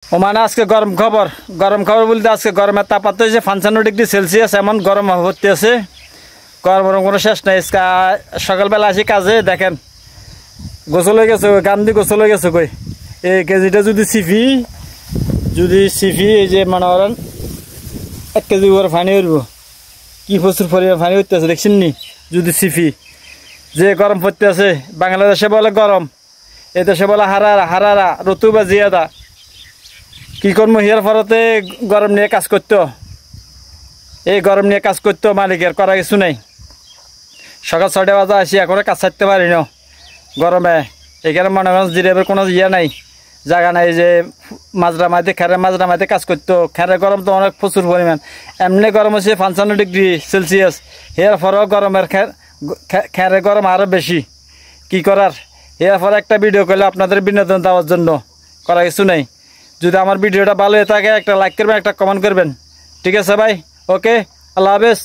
ও মানে আজকে গরম খবর বলতে আজকে গরমের তাপমাত্রা হচ্ছে 55 ডিগ্রি সেলসিয়াস, এমন গরম হতে আছে। গরমের কোনো শেষ নাই। সকালবেলা আসি কাজে, দেখেন গোসল হয়ে গেছে, গান্ধী গোসল হয়ে গেছে কই। এই কেজিটা যদি সিফি এই যে মনে করেন 1 কেজি করে পানি উঠব, কি প্রচুর পরিমাণ পানি উঠতে আছে দেখছেন নি। যদি সিফি যে গরম পড়তে আছে, বাংলাদেশে বলে গরম, এ দেশে বলে হারারা রতুবা জিয়াদা। কি করবো, হিয়ার ফরতে গরম নিয়ে কাজ করতো, এই গরম নিয়ে কাজ করতো, মালিকের করা কিছু নেই। সকাল 6টা বাজে আসি, এখনো কাজ ছাড়তে পারি না গরমে। এখানে মনে করেন জিরেবের কোনো ইয়ে নাই, জায়গা নাই যে মাজরা মাইতে মাজরা মাইতে কাজ করতো। খেরের গরম তো অনেক প্রচুর পরিমাণ, এমনি গরম হচ্ছে 55 ডিগ্রি সেলসিয়াস। এর পরেও গরমের খেরের গরম আরও বেশি। কি করার, এর পরে একটা ভিডিও করলে আপনাদের বিনোদন দেওয়ার জন্য, করা কিছু নেই। যদি আমার ভিডিওটা ভালো হয়ে থাকে একটা লাইক করবেন, একটা কমেন্ট করবেন। ঠিক আছে ভাই, ওকে, আল্লাহ হাফেজ।